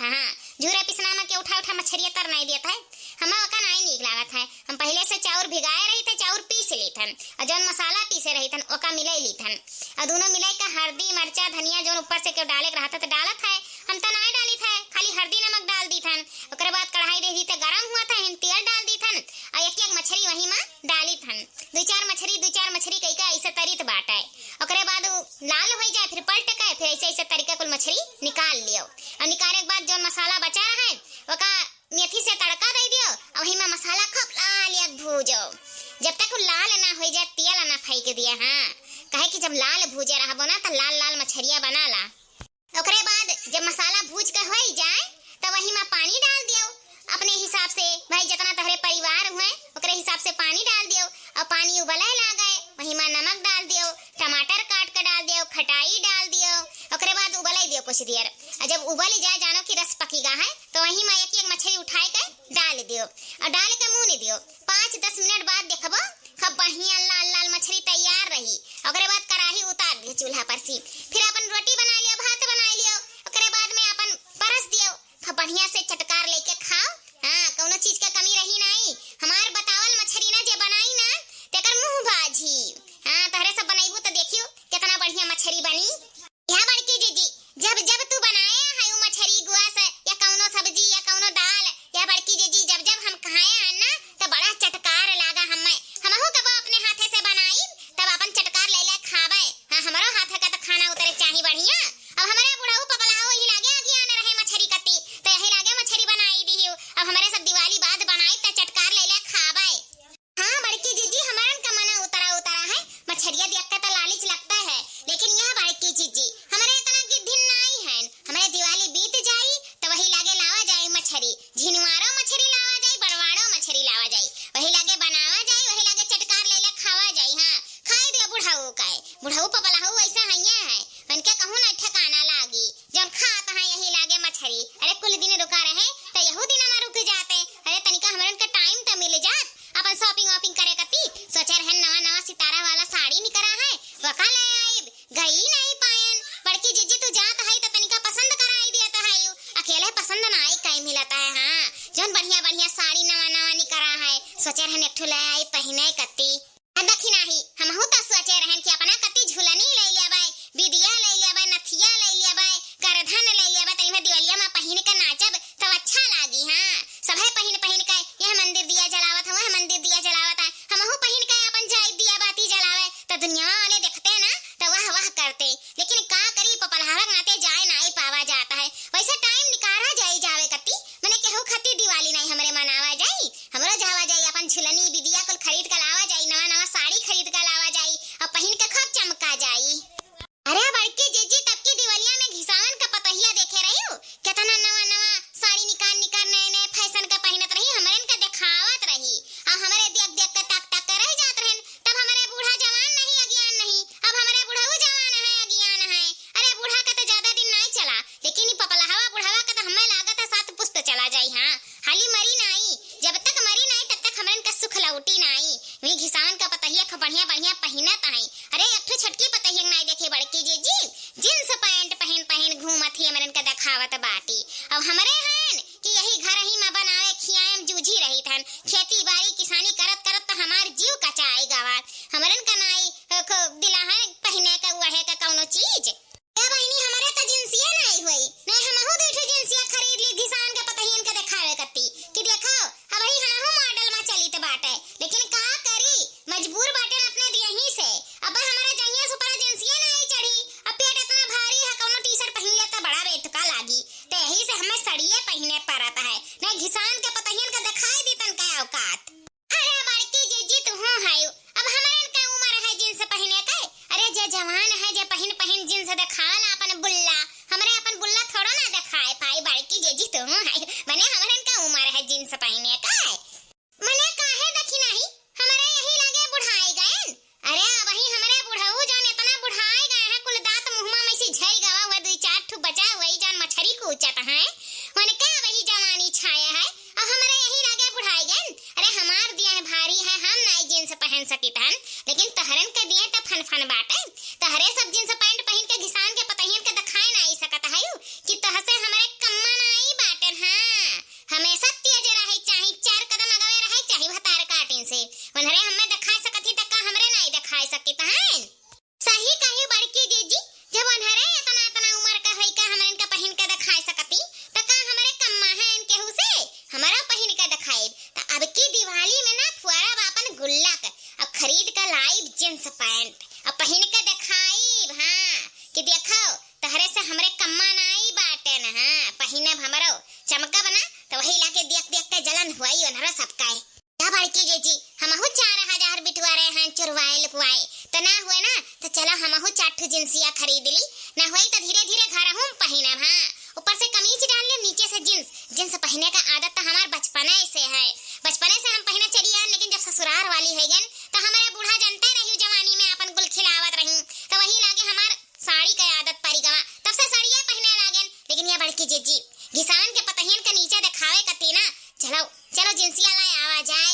S1: था। हाँ, झूरा पिसना में के उठा उठा मछरिया तर नहीं देता है, हमें ओका नहीं नीक लागत है। हम पहले से चाउर भिगाए रही थे, चाउर पीस ली थन और जौन मसाला पीसे रही थन ओका मिलाई ली थन और दोनों मिलाई का हल्दी मिर्चा धनिया जौन ऊपर से क्यों डाले के रहता तो डालत है, हम तो नहीं डाली था, खाली हल्दी नमक डाल दी थन। ओकरे बाद कढ़ाई दे दी थे, गरम हुआ था, हम तेल डाल दी थन और एक एक मछली वही में डाली थन। दो चार मछली कई का ऐसे तरीत बाटा है। ओकरे बाद लाल हो जाए फिर पलट के फिर ऐसे ऐसे तरीके कुल मछली निकाल लियो और निकाले के बाद जौन मसाला बचा है ओका मेथी से तड़का दे दियो और वही में मसाला खूब लाल भूजो जब तक लाल ना हो जाए, तेल ना फेंक दिया। हाँ, कहे कि जब लाल भूजे रहबो ना तो लाल लाल मछरिया बना ला। ओकरे बाद जब मसाला भूज के हो जाए तो वही में पानी डाल दियो अपने हिसाब से, भाई जितना तहरे परिवार हुए ओकरे हिसाब से पानी डाल दियो और पानी उबले लागे वही में नमक डाल दियो, टमाटर काट के डाल दियो, खटाई डाल दियो। ओकरे बाद उबले दियो कुछ देर और जब उबल जाए जानो कि रस पकीगा है तो वही में एक एक मछली उठाए के डाल दियो और डाल के मुंह दियो। 5-10 मिनट बाद देखबो खूब बढ़िया लाल लाल मछली तैयार रही। ओकरे बाद कढ़ाई उतार दियो चूल्हा पर से, फिर अपन रोटी बना लियो, भात बना लियो। ओकरे बाद में अपन परस दियो, खूब बढ़िया से चटकार लेके खाओ। हाँ, कोनो चीज के कमी रही नहीं। हमार बतावल मछली ना जे बनाई ना तेकर मुंह बाजी। हाँ, तहरे सब बनाईबू तो देखियो कितना बढ़िया मछली बनी। यहाँ बड़की जीजी जब जब तू बनाए है उ मछली गुआ से या कौनो सब्जी या कौनो दाल या बड़की जीजी जब जब हम खाए हैं ना तो बड़ा चटकार लागा। हमहू कब अपने हाथे से बनाई तब अपन चटकार ले ले खावे। हाँ, हमारो हाथ का तो खाना उतरे चाहिए बढ़िया। अब हमारे बुढ़ाऊ पपलाओ ही लागे अगिया न रहे मछली कती तो यही लागे मछली बनाई दी हूँ। अब हमारे सब दिवाली बाद बनाई तो चटकार ले ले खावे। हाँ बड़की जीजी, हमारन का मना उतरा है, मछरिया देख के तो लालच लगता है, लेकिन यह बड़की जीजी हमारे इतना गिद्धिन नहीं है। हमारे दिवाली बीत जाई तो वही लागे लावा जाए मछरी, झिनवारो मछरी लावा जाए, बड़वाड़ो मछरी लावा जाए, वही लागे बनावा जाए, वही लागे चटकार ले ले खावा जाए। हाँ, खाई दे बुढ़ाऊ का बुढ़ाऊ पपलाऊ ऐसा हैया है, उनके कहूँ ना ठिकाना लागी जब खात है यही लागे मछरी। अरे कुल दिन रुका रहे तो यहू दिन में रुक जाते। अरे तनिका हमारन का टाइम तो मिल जात अपन शॉपिंग वॉपिंग करे कती। सोचे रहे नवा सितारा वाला साड़ी निकरा है वका ले आइब, गई नहीं पायन। बड़की जीजी तू जात है तो तनिका पसंद कराई देता है, अकेले पसंद ना आई कहीं मिलता है। हाँ, जौन बढ़िया बढ़िया साड़ी नवा निकरा है सोचे रहे नेठू ले आई पहने कती। देखी नाही हमहू तो सोचे रहन कि अपना कती झुलनी ले लेबै, बिदिया ले लेबै, नथिया ले लेबै, करधन ले लेबै, तनी दिवालिया में पहिन के नाचब तब अच्छा लागी। हाँ, सबे पहिन के यह मंदिर दिया जलावत है, वह मंदिर दिया जलावत है, हमहू पहिन के अपन जाई दिया बाती जलावे तो दुनिया वाले देखते ना तो वाह वाह करते। लेकिन का करी पपलहारा नाते जाए नहीं पावा जाता है, वैसे टाइम निकाला जाए कती मने केहू खाती दिवाली नहीं हमरे मनावा जाई, हमरो जावा जाई अपन झुलनी बिदिया कुल खरीद के लावा जाई, नवा साड़ी खरीद के लावा जाई और पहिन के खूब चमका जाई। अरे बड़की जीजी तब की दिवालिया में घिसावन का पतहिया देखे रही हो, कितना नवा साड़ी निकाल नए फैशन का पहनत रही, हमरन के दिखावत रही और हमारे देख के टक के रह जात रहन। तब हमारे बूढ़ा जवान नहीं अज्ञान नहीं, अब हमारे बूढ़ाऊ जवान है अज्ञान है। अरे बूढ़ा का तो ज्यादा दिन नहीं चला, लेकिन ये पपलहावा बुढ़ावा का तो हमें लागत है 7 पुस्त चला जाई। हाँ, हाली मरी नहीं, जब तक मरी नहीं तब तक हमरन का सुख लौटी नहीं। वे घिसावन का पतहिया बढ़िया पहिनत है। अरे एक छटकी पतहिया नहीं देखे बड़की जीजी, जींस पैंट पहन घूमत ही हमरन का दिखावत बाटी। अब हमारे हैं कि यही घर ही में बनावे खियाएम जूझी रही थन, खेती बाड़ी किसानी करत तो हमार जीव कचाई गवात, हमरन का नहीं दिला है पहने का उड़े का कौनो चीज। ए बहनी हमारे तो जिंसिया नहीं हुई, नहीं हमहू दूठे जिंसिया खरीद ली घिसान के पतहियन के दिखावे कत्ती कि देखो अब ही हमहू मॉडल में चलित बाटे, लेकिन का करी मजबूर बाटे अपने यहीं से। अब हमारा जंगिया सुपर जिंसिया नहीं चढ़ी, अब पेट इतना भारी है कौनो टी-शर्ट पहन ले तो बड़ा बेटका लागी, तो यही से हमें सड़िए पहने पड़ता है, नहीं घिसान के पतहियन के दिखाई दीतन का औकात। अरे बड़की जीजी तू हो हायो, अब हमारन का उम्र है जींस पहने के। अरे जे जवान है जे पहन जींस दिखाला अपन बुल्ला, हमरे अपन बुल्ला थोड़ा ना दिखाए पाई। बड़की जीजी तू हो हायो, माने हमारन का उम्र है जींस पहने का, मने काहे देखी नहीं हमारे यही लागे बुढ़ाई गए। अरे वही हमारे बुढ़ाऊ जान इतना बुढ़ाई गए हैं कुल दांत मुहमा में से झड़ गवा हुआ 2-4 ठू बचा वही जान मछरी को उचत है, उनका वही जवानी छाया है। अब हमारे यही लागे बुढ़ाई गए। अरे हमार दिया है भारी है, हम नहीं जींस पहन सकी थन, लेकिन तहरन के दिए तो फन बाटे, तहरे सब जींस पैंट पहन के घिसान के पतहियन के दिखाए नहीं सकत है कि तह से हमारे कम्मा नहीं हती त का हमारे कम्मा है इनके हुसे हमारा पहिन के दिखाई। त अब की दिवाली में ना फुआरा बापन गुल्लक अब खरीद के लाइव जींस पैंट अब पहिन के दिखाई। हां कि देखो तहरे से हमरे कम्मा नाई बाटे न। हां पहिने हमरो चमका बना तो वही लाके देख देख के जलन हुई ओनरो सबका क्या बड़की जी हमहु 4000 बिटवारे हैं चुरवाए लुकवाए तो ना हुए ना तो चलो हमहु 4 जिंसिया खरीद ली ना हुई तो धीरे धीरे घर हम पहिनब। हां ऊपर से कमीज डाल ले नीचे से जींस पहनने का आदत तो हमार बचपने से है। बचपने से हम पहने चली आ लेकिन जब ससुराल वाली है गन तो हमारे बूढ़ा जानते रही जवानी में अपन गुल खिलावत रही तो वही लागे हमार साड़ी का आदत पड़ी गवा तब से साड़ियां पहने लागन। लेकिन ये बड़की जी घिसान के पतहियन के नीचे दिखावे कती ना चलो चलो जिंसिया लाए आवा जाए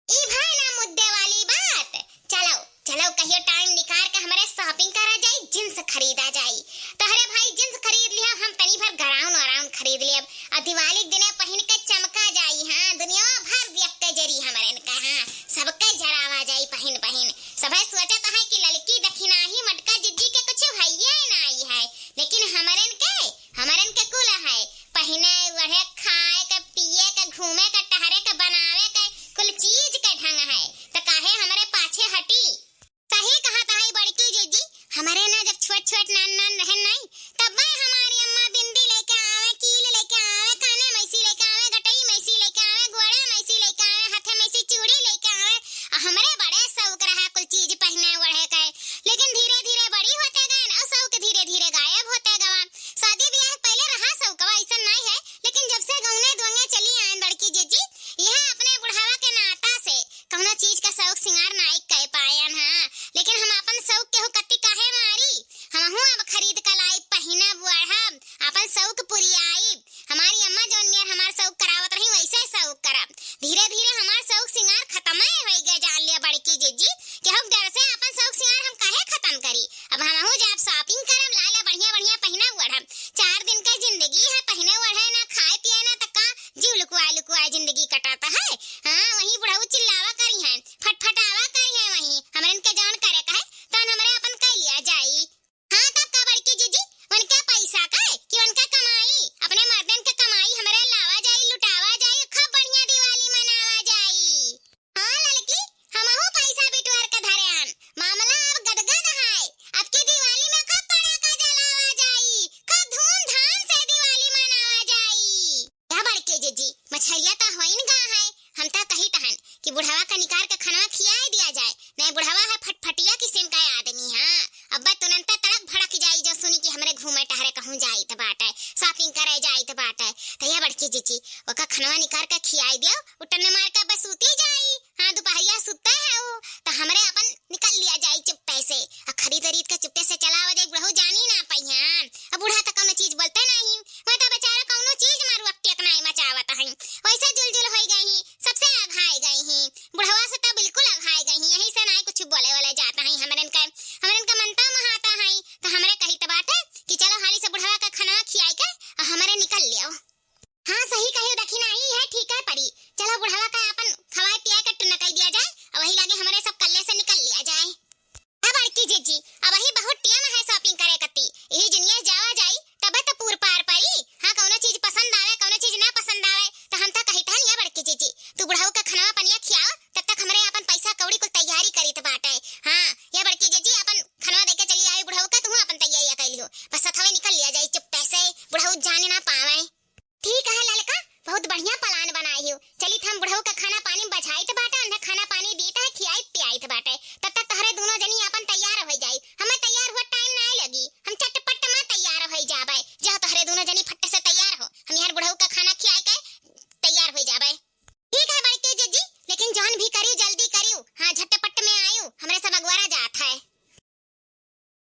S1: ई भाई ना मुद्दे वाली बात। चलो चलो कहियो टाइम निकाल के हमारे शॉपिंग करा जाए जींस खरीदा जाए। तो अरे भाई जींस खरीद लिया हम तनी भर गराउन खरीद लिया अब दिवाली के दिन पहन के चमका जाई। हां दुनिया भर देख के जरी हमारे इनका हां सबके जरावा जाई पहन सबे सोचत है कि लड़की दखिना ही मटका जिज्जी के कुछ भैया ना आई है लेकिन हमारे के कुल है पहने वढ़े खाए के पिए के घूमे के टहरे के बनावे के कुल चीज के ढंग है तो काहे हमारे पाछे हटी। सही कहा ताई बड़की जीजी हमारे ना जब छोट नान रहन नहीं तब हमारी अम्मा बिंदी लेके आवे कील लेके आवे काने मैसी लेके आवे गटई मैसी लेके आवे गोड़ा मैसी लेके आवे हाथे मैसी चूड़ी लेके आवे हमारे बड़े शौक रहा कुल चीज पहने वढ़े के। लेकिन धीरे धीरे बड़ी होते गए ना शौक धीरे धीरे गायब होते गवा। शादी ब्याह पहले रहा शौकवा ऐसा नहीं है लेकिन जब से गौने दोंगे चली आए बड़की जीजी यह अपने बुढ़ावा के नाता से कौनो चीज का शौक सिंगार नाई कह पायन। हां लेकिन हम अपन शौक के हो कति काहे मारी हमहु अब खरीद के लाई पहिना बुढ़ब अपन शौक पुरियाई। हमारी अम्मा जोन नियर हमार शौक करावत रही वैसे शौक करब। धीरे धीरे हमार शौक सिंगार खत्म हो गए जान लिया बड़की जीजी कि हम डर से अपन शौक सिंगार हम काहे खत्म करी। अब हमहु जब शॉपिंग करब लाला बढ़िया पहिना बुढ़ब 4 दिन का जिंदगी है पहने ओढ़े ना खाए पिए ना तक का जीव लुकुआ जिंदगी कटाता है। हां वही बुढ़ाऊ चिल्लावा करी है फटफटावा करी है वही हमरे इनके जान करे का है तो हमरे अपन कह लिया जाई। हां तब का बड़की जीजी उनका पैसा का है कि उनका कमाई अपने मर्दन के कमाई हमरे लावा जाई लुटावा जाई खूब बढ़िया दिवाली मनावा जाई। हां लड़की हमहु पैसा बिटवार के धरे आन मामला अब गदगद है अब की दिवाली में खूब पटाखा जलावा जाई खूब धूमधाम से दिवाली मनावा जाई। क्या बड़की जीजी मछलिया ता होइन गा है हम ता कही तहन कि बुढ़ावा का निकार के खाना खियाई दिया जाए नहीं बुढ़ावा है फटफटिया किस्म का आदमी। हां अब्बा तुरंत तड़क भड़क जाई जो सुनी कि हमरे घूमे टहरे कहूं जाई त बाटे शॉपिंग करे जाई त बाटे त ये बड़की जीजी ओका खाना निकार के खियाई दियो उठने मार के बस सूती जाई। हां दोपहरिया सुते है वो त हमरे अपन निकल लिया जाई चुप्पे से खरीद के चुप्पे से चलावा जाई बुढ़ऊ जानी ना पहियान अब बूढ़ा त कोनो चीज बोलते नहीं मैं त बेचारा कोनो